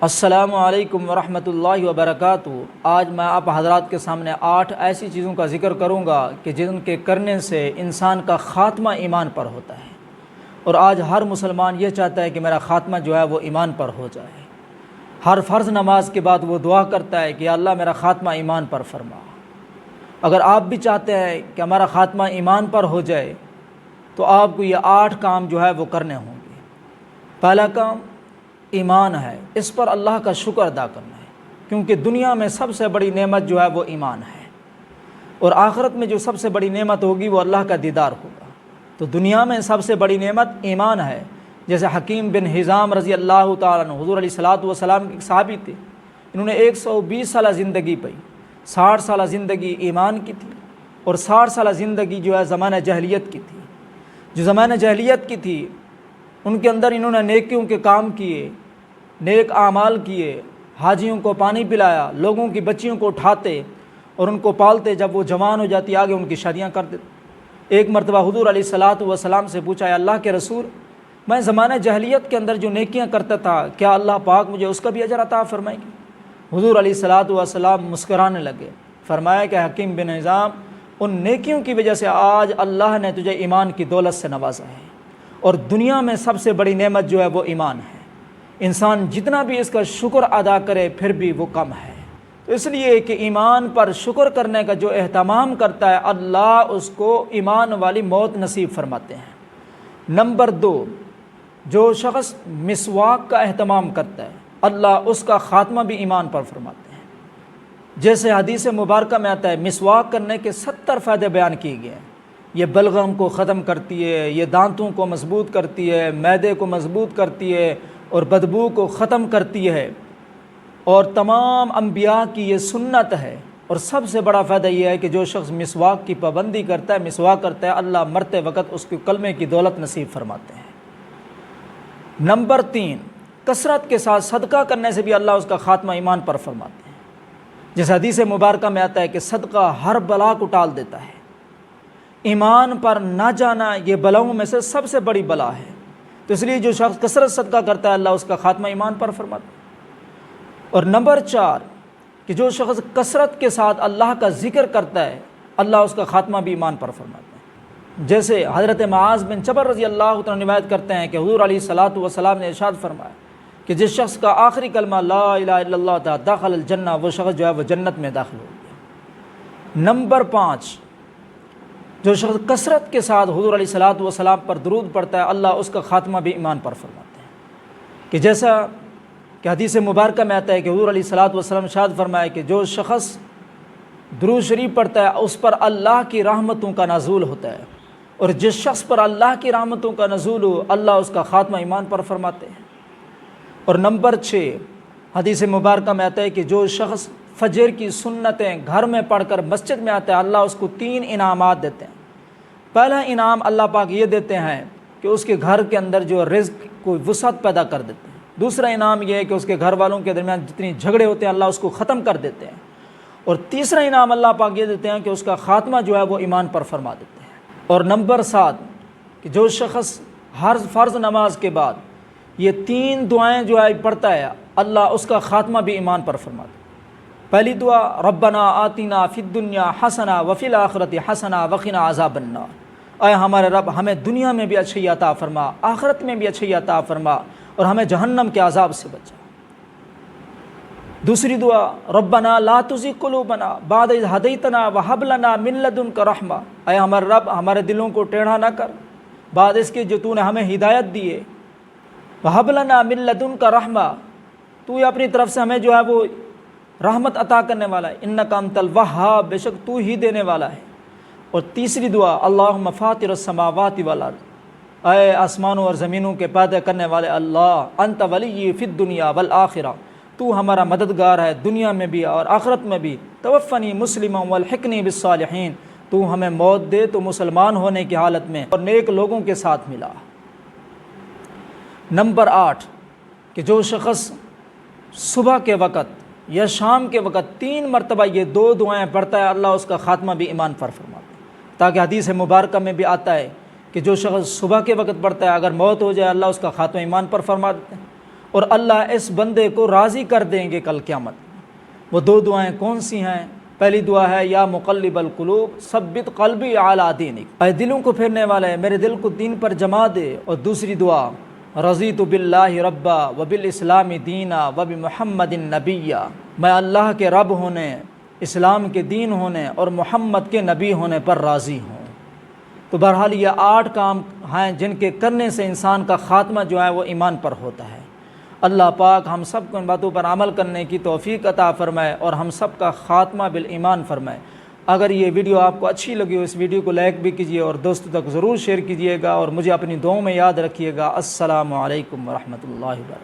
السلام علیکم ورحمۃ اللہ وبرکاتہ۔ آج میں آپ حضرات کے سامنے 8 ایسی چیزوں کا ذکر کروں گا کہ جن کے کرنے سے انسان کا خاتمہ ایمان پر ہوتا ہے، اور آج ہر مسلمان یہ چاہتا ہے کہ میرا خاتمہ جو ہے وہ ایمان پر ہو جائے۔ ہر فرض نماز کے بعد وہ دعا کرتا ہے کہ اللہ میرا خاتمہ ایمان پر فرما۔ اگر آپ بھی چاہتے ہیں کہ ہمارا خاتمہ ایمان پر ہو جائے تو آپ کو یہ 8 کام جو ہے وہ کرنے ہوں گے۔ پہلا کام ایمان ہے، اس پر اللہ کا شکر ادا کرنا ہے، کیونکہ دنیا میں سب سے بڑی نعمت جو ہے وہ ایمان ہے، اور آخرت میں جو سب سے بڑی نعمت ہوگی وہ اللہ کا دیدار ہوگا۔ تو دنیا میں سب سے بڑی نعمت ایمان ہے۔ جیسے حکیم بن حزام رضی اللہ تعالیٰ عنہ، حضور علیہ الصلاۃ والسلام کے صحابی تھے، انہوں نے 120 سالہ زندگی پائی۔ 60 سالہ زندگی ایمان کی تھی، اور 60 سالہ زندگی جو ہے زمانہ جاہلیت کی تھی۔ جو زمانہ جاہلیت کی تھی ان کے اندر انہوں نے نیکیوں کے کام کیے، نیک اعمال کیے، حاجیوں کو پانی پلایا، لوگوں کی بچیوں کو اٹھاتے اور ان کو پالتے، جب وہ جوان ہو جاتی آگے ان کی شادیاں کر دیتے۔ ایک مرتبہ حضور علیہ الصلاۃ والسلام سے پوچھا، ہے اللہ کے رسول، میں زمانہ جاہلیت کے اندر جو نیکیاں کرتا تھا کیا اللہ پاک مجھے اس کا بھی اجر عطا فرمائے گی؟ حضور علیہ الصلاۃ والسلام مسکرانے لگے، فرمایا کہ حکیم بن حزام، ان نیکیوں کی وجہ سے آج اللہ نے تجھے ایمان کی دولت سے نوازا ہے، اور دنیا میں سب سے بڑی نعمت جو ہے وہ ایمان ہے۔ انسان جتنا بھی اس کا شکر ادا کرے پھر بھی وہ کم ہے۔ تو اس لیے کہ ایمان پر شکر کرنے کا جو اہتمام کرتا ہے اللہ اس کو ایمان والی موت نصیب فرماتے ہیں۔ نمبر 2، جو شخص مسواک کا اہتمام کرتا ہے اللہ اس کا خاتمہ بھی ایمان پر فرماتے ہیں۔ جیسے حدیث مبارکہ میں آتا ہے مسواک کرنے کے 70 فائدے بیان کیے گئے ہیں۔ یہ بلغم کو ختم کرتی ہے، یہ دانتوں کو مضبوط کرتی ہے، معدے کو مضبوط کرتی ہے، اور بدبو کو ختم کرتی ہے، اور تمام انبیاء کی یہ سنت ہے۔ اور سب سے بڑا فائدہ یہ ہے کہ جو شخص مسواک کی پابندی کرتا ہے، مسواک کرتا ہے، اللہ مرتے وقت اس کے کلمے کی دولت نصیب فرماتے ہیں۔ نمبر 3، کثرت کے ساتھ صدقہ کرنے سے بھی اللہ اس کا خاتمہ ایمان پر فرماتے ہیں۔ جس حدیث مبارکہ میں آتا ہے کہ صدقہ ہر بلا کو ٹال دیتا ہے۔ ایمان پر نہ جانا یہ بلاؤں میں سے سب سے بڑی بلا ہے، تو اس لیے جو شخص کثرت صدقہ کرتا ہے اللہ اس کا خاتمہ ایمان پر فرماتا ہے۔ اور نمبر 4، کہ جو شخص کثرت کے ساتھ اللہ کا ذکر کرتا ہے اللہ اس کا خاتمہ بھی ایمان پر فرماتا ہے۔ جیسے حضرت معاذ بن جبل رضی اللہ عنہ روایت کرتے ہیں کہ حضور علیہ الصلاۃ والسلام نے ارشاد فرمایا کہ جس شخص کا آخری کلمہ لا الہ الا اللہ تھا دخل الجنہ، وہ شخص جو ہے وہ جنت میں داخل ہو گیا۔ نمبر 5، جو شخص کثرت کے ساتھ حضور علیہ الصلاۃ والسلام پر درود پڑھتا ہے اللہ اس کا خاتمہ بھی ایمان پر فرماتے ہیں۔ کہ جیسا کہ حدیث مبارکہ میں آتا ہے کہ حضور علیہ الصلاۃ والسلام ارشاد فرمایا کہ جو شخص درود شریف پڑھتا ہے اس پر اللہ کی رحمتوں کا نزول ہوتا ہے، اور جس شخص پر اللہ کی رحمتوں کا نزول ہو اللہ اس کا خاتمہ ایمان پر فرماتے ہیں۔ اور نمبر 6، حدیث مبارکہ میں آتا ہے کہ جو شخص فجر کی سنتیں گھر میں پڑھ کر مسجد میں آتا ہے اللہ اس کو 3 انعامات دیتے ہیں۔ پہلا انعام اللہ پاک یہ دیتے ہیں کہ اس کے گھر کے اندر جو رزق کو وسعت پیدا کر دیتے ہیں۔ دوسرا انعام یہ ہے کہ اس کے گھر والوں کے درمیان جتنی جھگڑے ہوتے ہیں اللہ اس کو ختم کر دیتے ہیں۔ اور تیسرا انعام اللہ پاک یہ دیتے ہیں کہ اس کا خاتمہ جو ہے وہ ایمان پر فرما دیتے ہیں۔ اور نمبر 7، کہ جو شخص ہر فرض نماز کے بعد یہ 3 دعائیں جو ہے پڑھتا ہے اللہ اس کا خاتمہ بھی ایمان پر فرماتا ہے۔ پہلی دعا ربنا آتنا فی الدنیا حسنہ وفی الآخرۃ حسنہ وقنا عذاب النار، اے ہمارے رب ہمیں دنیا میں بھی اچھی عطا فرما، آخرت میں بھی اچھی عطا فرما، اور ہمیں جہنم کے عذاب سے بچا۔ دوسری دعا ربنا لا تزغ قلوبنا بعد اذ ہدیتنا وہب لنا من لدنک رحمہ، اے ہمارے رب ہمارے دلوں کو ٹیڑھا نہ کر بعد اس کے جو تو نے ہمیں ہدایت دی ہے، وہب لنا من لدنک رحمہ، تو اپنی طرف سے ہمیں جو ہے وہ رحمت عطا کرنے والا ہے، انک انت الوہاب، بے شک تو ہی دینے والا ہے۔ اور تیسری دعا اللہم فاطر السماوات والارض، اے آسمانوں اور زمینوں کے پیدا کرنے والے اللہ، انت ولی فی الدنیا والآخرہ، تو ہمارا مددگار ہے دنیا میں بھی اور آخرت میں بھی، توفنی مسلما والحقنی بالصالحین، تو ہمیں موت دے تو مسلمان ہونے کی حالت میں اور نیک لوگوں کے ساتھ ملا۔ نمبر 8، کہ جو شخص صبح کے وقت یا شام کے وقت 3 مرتبہ یہ 2 دعائیں پڑھتا ہے اللہ اس کا خاتمہ بھی ایمان پر فرماتا ہے۔ تاکہ حدیث مبارکہ میں بھی آتا ہے کہ جو شخص صبح کے وقت پڑھتا ہے اگر موت ہو جائے اللہ اس کا خاتمہ ایمان پر فرما دیتے ہیں، اور اللہ اس بندے کو راضی کر دیں گے کل قیامت میں۔ وہ دو دعائیں کون سی ہیں؟ پہلی دعا ہے یا مقلب القلوب ثبت قلبی علی دینک، اے دلوں کو پھیرنے والے میرے دل کو دین پر جما دے۔ اور دوسری دعا رضیت باللہ ربا وبالاسلام دینا وبمحمد نبیا، میں اللہ کے رب ہونے، اسلام کے دین ہونے اور محمد کے نبی ہونے پر راضی ہوں۔ تو بہرحال یہ 8 کام ہیں جن کے کرنے سے انسان کا خاتمہ جو ہے وہ ایمان پر ہوتا ہے۔ اللہ پاک ہم سب کو ان باتوں پر عمل کرنے کی توفیق عطا فرمائے اور ہم سب کا خاتمہ بالایمان فرمائے۔ اگر یہ ویڈیو آپ کو اچھی لگی ہو اس ویڈیو کو لائک بھی کیجیے اور دوستوں تک ضرور شیئر کیجیے گا، اور مجھے اپنی دعاؤں میں یاد رکھیے گا۔ السلام علیکم ورحمۃ اللہ وبرکاتہ۔